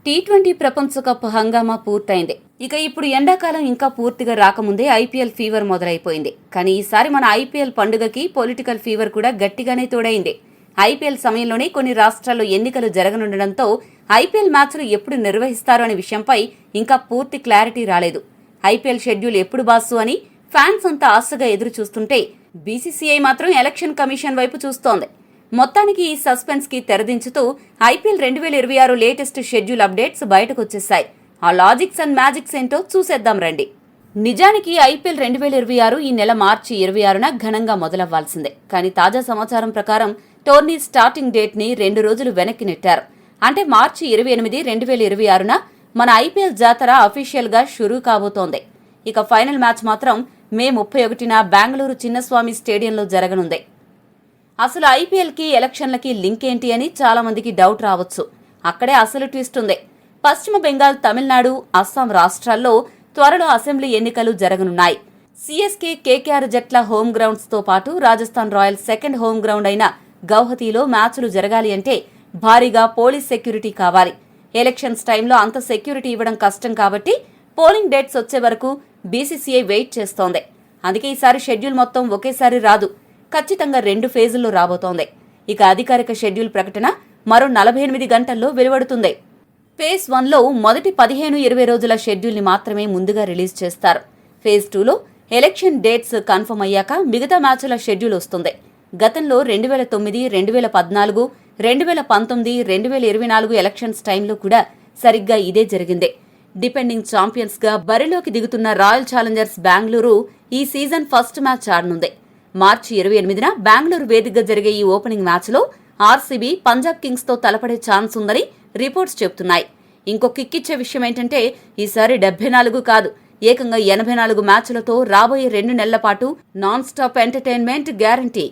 T20 ప్రపంచ cup హంగామా పూర్తయింది. ఇక ఇప్పుడు ఎండాకాలం ఇంకా పూర్తిగా రాకముందే ఐపీఎల్ ఫీవర్ మొదలైపోయింది. కానీ ఈసారి మన ఐపీఎల్ పండుగకి పొలిటికల్ ఫీవర్ కూడా గట్టిగానే తోడైంది. ఐపీఎల్ సమయంలోనే కొన్ని రాష్ట్రాల్లో ఎన్నికలు జరగనుండడంతో ఐపీఎల్ మ్యాచ్లు ఎప్పుడు నిర్వహిస్తారు అనే విషయంపై ఇంకా పూర్తి క్లారిటీ రాలేదు. ఐపీఎల్ షెడ్యూల్ ఎప్పుడు బాసు అని ఫ్యాన్స్ అంతా ఆశగా ఎదురు చూస్తుంటే బీసీసీఐ మాత్రం ఎలక్షన్ కమిషన్ వైపు చూస్తోంది. మొత్తానికి ఈ సస్పెన్స్ కి తెరదించుతూ ఐపీఎల్ 2026 లేటెస్ట్ షెడ్యూల్ అప్డేట్స్ బయటకు వచ్చేశాయి. ఆ లాజిక్స్ అండ్ మ్యాజిక్స్ ఏంటో చూసేద్దాం రండి. నిజానికి ఐపీఎల్ 2026 ఈ నెల మార్చి 26న ఘనంగా మొదలవ్వాల్సిందే. కానీ తాజా సమాచారం ప్రకారం టోర్నీ స్టార్టింగ్ డేట్ ని 2 రోజులు వెనక్కి నెట్టారు. అంటే మార్చి 28, 2026న మన ఐపీఎల్ జాతర అఫీషియల్ గా షురూ కాబోతోంది. ఇక ఫైనల్ మ్యాచ్ మాత్రం మే 31న బెంగళూరు చిన్నస్వామి స్టేడియంలో జరగనుంది. అసలు ఐపీఎల్ కి ఎలక్షన్లకి లింక్ ఏంటి అని చాలా మందికి డౌట్ రావచ్చు. అక్కడే అసలు ట్విస్ట్ ఉంది. పశ్చిమ బెంగాల్, తమిళనాడు, అస్సాం రాష్ట్రాల్లో త్వరలో అసెంబ్లీ ఎన్నికలు జరగనున్నాయి. సీఎస్కే, కేకేఆర్ జట్ల హోమ్ గ్రౌండ్స్ తో పాటు Rajasthan Royals second home ground అయిన గౌహతిలో మ్యాచ్లు జరగాలి అంటే భారీగా పోలీస్ సెక్యూరిటీ కావాలి. ఎలక్షన్స్ టైంలో అంత సెక్యూరిటీ ఇవ్వడం కష్టం కాబట్టి పోలింగ్ డేట్స్ వచ్చే వరకు బీసీసీఐ వెయిట్ చేస్తోంది. అందుకే ఈసారి షెడ్యూల్ మొత్తం ఒకేసారి రాదు. ఖచ్చితంగా 2 ఫేజుల్లో రాబోతోంది. ఇక అధికారిక షెడ్యూల్ ప్రకటన మరో 48 గంటల్లో వెలువడుతుంది. ఫేజ్ 1లో మొదటి 15-20 రోజుల షెడ్యూల్ని మాత్రమే ముందుగా రిలీజ్ చేస్తారు. ఫేజ్ 2లో ఎలక్షన్ డేట్స్ కన్ఫర్మ్ అయ్యాక మిగతా మ్యాచ్ల షెడ్యూల్ వస్తుంది. గతంలో 2009, 2014, 2019, 2024 ఎలక్షన్స్ టైంలో కూడా సరిగ్గా ఇదే జరిగింది. డిపెండింగ్ ఛాంపియన్స్ గా బరిలోకి దిగుతున్న రాయల్ ఛాలెంజర్స్ బెంగళూరు ఈ సీజన్ ఫస్ట్ మ్యాచ్ ఆడనుంది. మార్చి 28న బెంగళూరు వేదికగా జరిగే ఈ ఓపెనింగ్ మ్యాచ్లో ఆర్సీబీ పంజాబ్ కింగ్స్ తో తలపడే ఛాన్స్ ఉందని రిపోర్ట్స్ చెబుతున్నాయి. ఇంకో కిక్కిచ్చే విషయం ఏంటంటే ఈసారి 74 కాదు, ఏకంగా 84 మ్యాచ్లతో రాబోయే 2 నెలల పాటు నాన్ స్టాప్ ఎంటర్టైన్మెంట్ గ్యారంటీ.